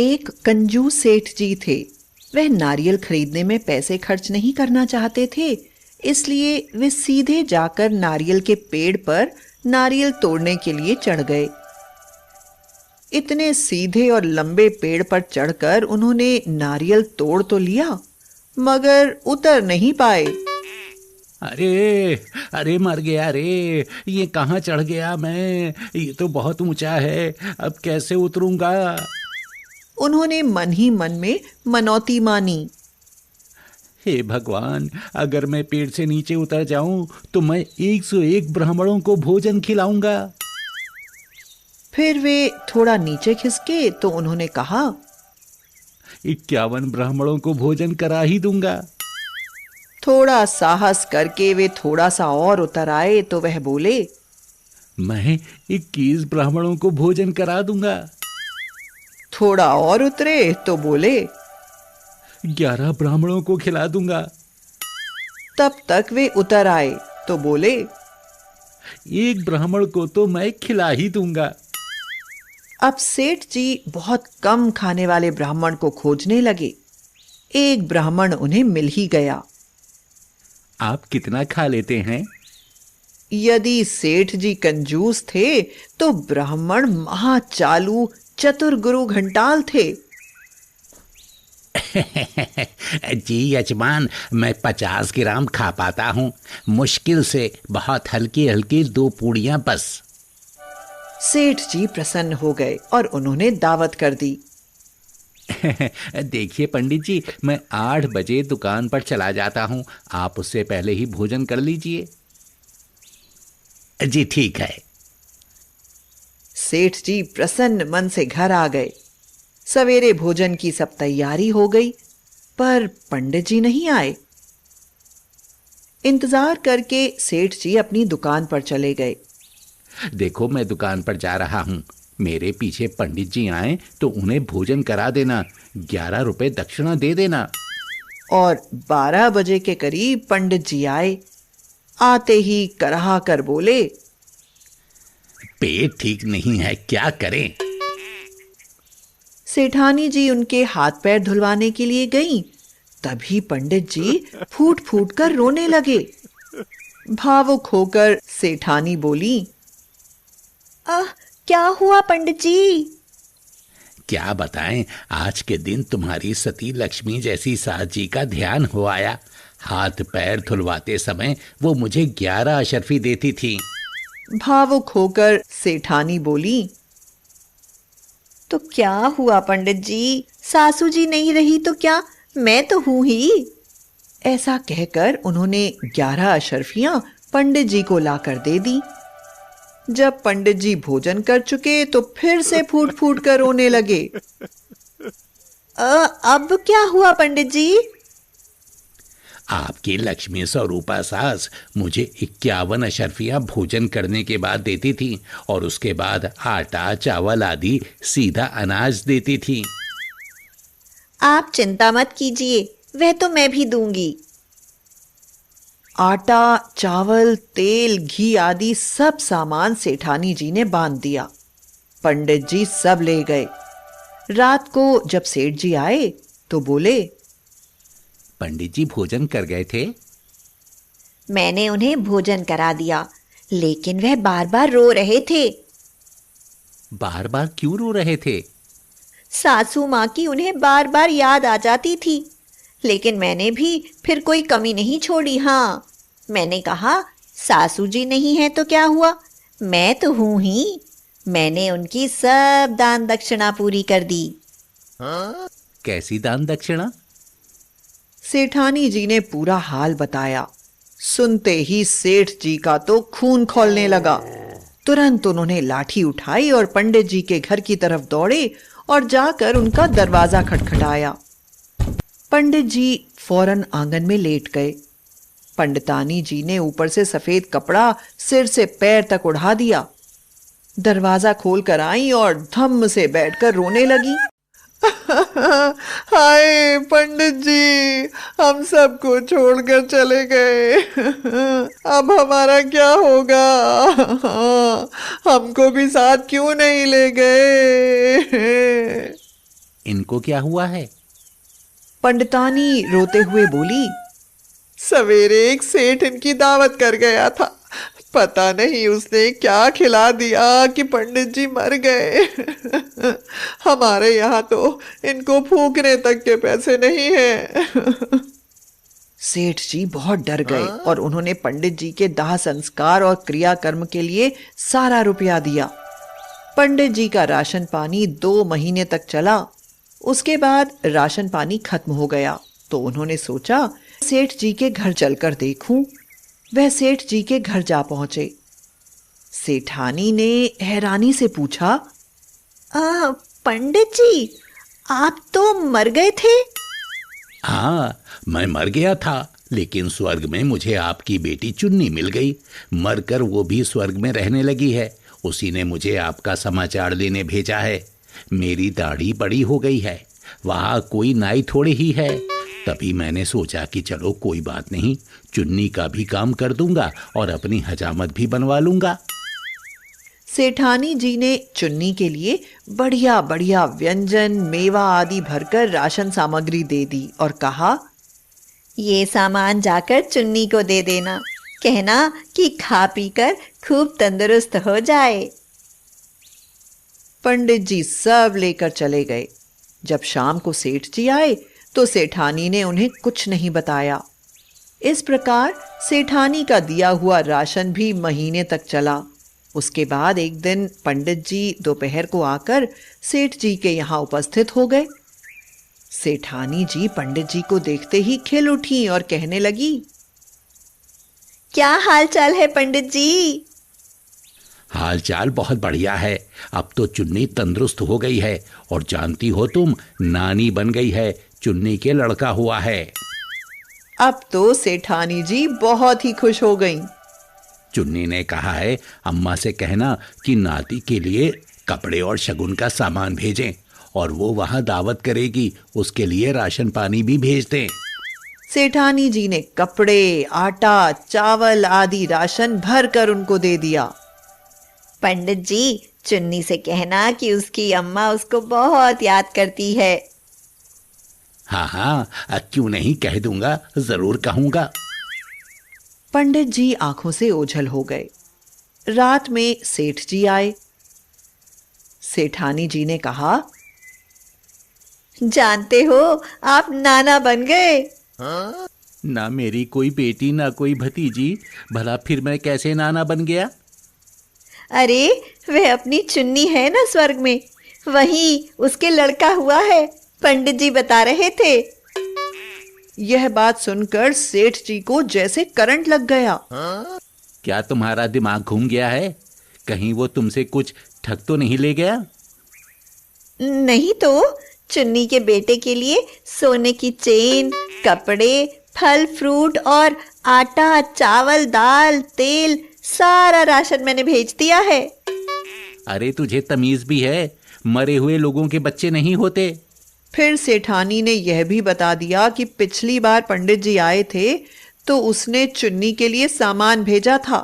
एक कंजूस सेठ जी थे। वह नारियल खरीदने में पैसे खर्च नहीं करना चाहते थे, इसलिए वे सीधे जाकर नारियल के पेड़ पर नारियल तोड़ने के लिए चढ़ गए। इतने सीधे और लंबे पेड़ पर चढ़कर उन्होंने नारियल तोड़ तो लिया, मगर उतर नहीं पाए। अरे अरे मर गया रे, ये कहाँ चढ़ गया मैं, ये तो बहुत ऊंचा है, अब कैसे उतरूंगा। उन्होंने मन ही मन में मनौती मानी। हे भगवान, अगर मैं पेड़ से नीचे उतर जाऊं तो मैं 101 ब्राह्मणों को भोजन खिलाऊंगा। फिर वे थोड़ा नीचे खिसके तो उन्होंने कहा, 51 ब्राह्मणों को भोजन करा ही दूंगा। थोड़ा साहस करके वे थोड़ा सा और उतर आए तो वह बोले, मैं 21 ब्राह्मणों को भोजन करा दूंगा। थोड़ा और उतरे तो बोले, 11 ब्राह्मणों को खिला दूंगा। तब तक वे उतर आए तो बोले, 1 ब्राह्मण को तो मैं खिला ही दूंगा। अब सेठ जी बहुत कम खाने वाले ब्राह्मण को खोजने लगे। एक ब्राह्मण उन्हें मिल ही गया। आप कितना खा लेते हैं? यदि सेठ जी कंजूस थे तो ब्राह्मण महाचालू चतुर गुरु घंटाल थे। जी यजमान, मैं 50 ग्राम खा पाता हूँ, मुश्किल से, बहुत हल्की हल्की 2 पूड़ियां बस। सेठ जी प्रसन्न हो गए और उन्होंने दावत कर दी। देखिए पंडित जी, मैं 8 बजे दुकान पर चला जाता हूँ, आप उससे पहले ही भोजन कर लीजिए। जी ठीक है। सेठ जी प्रसन्न मन से घर आ गए। सवेरे भोजन की सब तैयारी हो गई, पर पंडित जी नहीं आए। इंतजार करके सेठ जी अपनी दुकान पर चले गए। देखो, मैं दुकान पर जा रहा हूँ, मेरे पीछे पंडित जी आए तो उन्हें भोजन करा देना, 11 रुपए दक्षिणा दे देना। और 12 बजे के करीब पंडित जी आए। आते ही कराह कर बोले, पेट ठीक नहीं है, क्या करें। सेठानी जी उनके हाथ पैर धुलवाने के लिए गईं। तभी पंडित जी फूट फूट कर रोने लगे। भावुक होकर सेठानी बोली, क्या हुआ पंडित जी? क्या बताएं, आज के दिन तुम्हारी सती लक्ष्मी जैसी सास जी का ध्यान हो आया। हाथ पैर धुलवाते समय वो मुझे 11 अशर्फी देती थी। भावुक होकर सेठानी बोली, तो क्या हुआ पंडित जी, सासू जी नहीं रही तो क्या, मैं तो हूं ही। ऐसा कहकर उन्होंने 11 अशर्फियां पंडित जी को लाकर दे दी। जब पंडित जी भोजन कर चुके तो फिर से फूट फूट कर रोने लगे। अब क्या हुआ पंडित जी? आपकी लक्ष्मी स्वरूपा सास मुझे 51 अशर्फियां भोजन करने के बाद देती थी, और उसके बाद आटा चावल आदि सीधा अनाज देती थी। आप चिंता मत कीजिए, वह तो मैं भी दूंगी। आटा चावल तेल घी आदि सब सामान सेठानी जी ने बांध दिया। पंडित जी सब ले गए। रात को जब सेठ जी आए तो बोले, पंडित जी भोजन कर गए थे? मैंने उन्हें भोजन करा दिया, लेकिन वह बार बार रो रहे थे। बार बार क्यों रो रहे थे? सासू माँ की उन्हें बार बार याद आ जाती थी, लेकिन मैंने भी फिर कोई कमी नहीं छोड़ी। हाँ, मैंने कहा, सासू जी नहीं है तो क्या हुआ, मैं तो हूं ही। मैंने उनकी सब दान दक्षिणा पूरी कर दी। कैसी दान दक्षिणा? सेठानी जी ने पूरा हाल बताया। सुनते ही सेठ जी का तो खून खौलने लगा। तुरंत उन्होंने लाठी उठाई और पंडित जी के घर की तरफ दौड़े और जाकर उनका दरवाजा खटखटाया। पंडित जी फौरन आंगन में लेट गए। पंडितानी जी ने ऊपर से सफेद कपड़ा सिर से पैर तक उड़ा दिया। दरवाजा खोल कर आई और धम्म से बैठकर रोने लगी। हाय पंडित जी, हम सबको छोड़कर चले गए, अब हमारा क्या होगा? हमको भी साथ क्यों नहीं ले गए? इनको क्या हुआ है? पंडितानी रोते हुए बोली, सवेरे एक सेठ इनकी दावत कर गया था। पता नहीं उसने क्या खिला दिया कि पंडित जी मर गए। हमारे यहाँ तो इनको फूकने तक के पैसे नहीं हैं। सेठ जी बहुत डर गए और उन्होंने पंडित जी के दाह संस्कार और क्रियाकर्म के लिए सारा रुपया दिया। पंडित जी का राशन पानी 2 महीने तक चला। उसके बाद राशन पानी खत्म हो गया तो उन्होंने सोचा सेठ जी के घर चलकर देखूं। वह सेठ जी के घर जा पहुंचे। सेठानी ने हैरानी से पूछा, पंडित जी, आप तो मर गए थे। हाँ, मैं मर गया था, लेकिन स्वर्ग में मुझे आपकी बेटी चुन्नी मिल गई। मरकर वो भी स्वर्ग में रहने लगी है। उसी ने मुझे आपका समाचार लेने भेजा है। मेरी दाढ़ी बड़ी हो गई है, वहाँ कोई नाई थोड़ी ही है। तभी मैंने सोचा कि चलो कोई बात नहीं, चुन्नी का भी काम कर दूंगा और अपनी हजामत भी बनवा लूंगा। सेठानी जी ने चुन्नी के लिए बढ़िया बढ़िया व्यंजन, मेवा आदि भरकर राशन सामग्री दे दी और कहा, ये सामान जाकर चुन्नी को दे देना, कहना कि खा पी कर खूब तंदुरुस्त हो जाए। पंडित जी सब लेकर चले गए। जब शाम को सेठ जी आए तो सेठानी ने उन्हें कुछ नहीं बताया। इस प्रकार सेठानी का दिया हुआ राशन भी महीने तक चला। उसके बाद एक दिन पंडित जी दोपहर को आकर सेठ जी के यहाँ उपस्थित हो गए। सेठानी जी पंडित जी को देखते ही खिल उठी और कहने लगी, क्या हाल चाल है पंडित जी? हाल चाल बहुत बढ़िया है। अब तो चुन्नी तंदुरुस्त हो गई है और जानती हो तुम, नानी बन गई है। चुन्नी के लड़का हुआ है। अब तो सेठानी जी बहुत ही खुश हो गईं। चुन्नी ने कहा है, अम्मा से कहना कि नाती के लिए कपड़े और शगुन का सामान भेजें और वो वहां दावत करेगी, उसके लिए राशन पानी भी भेज दें। सेठानी जी ने कपड़े, आटा, चावल आदि राशन भर कर उनको दे दिया। पंडित जी, चुन्नी से कहना कि उसकी अम्मा उसको बहुत याद करती है। हाँ हाँ, क्यों नहीं, कह दूंगा, जरूर कहूंगा। पंडित जी आंखों से ओझल हो गए। रात में सेठ जी आए। सेठानी जी ने कहा, जानते हो, आप नाना बन गए। ना मेरी कोई बेटी ना कोई भतीजी, भला फिर मैं कैसे नाना बन गया? अरे, वह अपनी चुन्नी है ना स्वर्ग में, वही उसके लड़का हुआ है, पंडित जी बता रहे थे। यह बात सुनकर सेठ जी को जैसे करंट लग गया। क्या तुम्हारा दिमाग घूम गया है? कहीं वो तुमसे कुछ ठग तो नहीं ले गया? नहीं तो, चुन्नी के बेटे के लिए सोने की चेन, कपड़े, फल फ्रूट और आटा, चावल, दाल, तेल, सारा राशन मैंने भेज दिया है। अरे तुझे तमीज भी है? मरे हुए लोगों के बच्चे नहीं होते। फिर सेठानी ने यह भी बता दिया कि पिछली बार पंडित जी आए थे तो उसने चुन्नी के लिए सामान भेजा था।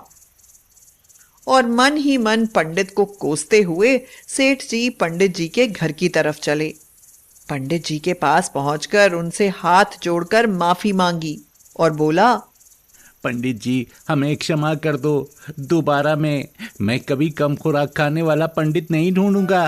और मन ही मन पंडित को कोसते हुए सेठ जी पंडित जी के घर की तरफ चले। पंडित जी के पास पहुंचकर उनसे हाथ जोड़कर माफी मांगी और बोला, पंडित जी, हमें क्षमा कर दो। दोबारा मैं कभी कम खुराक खाने वाला पंडित नहीं ढूंढूंगा।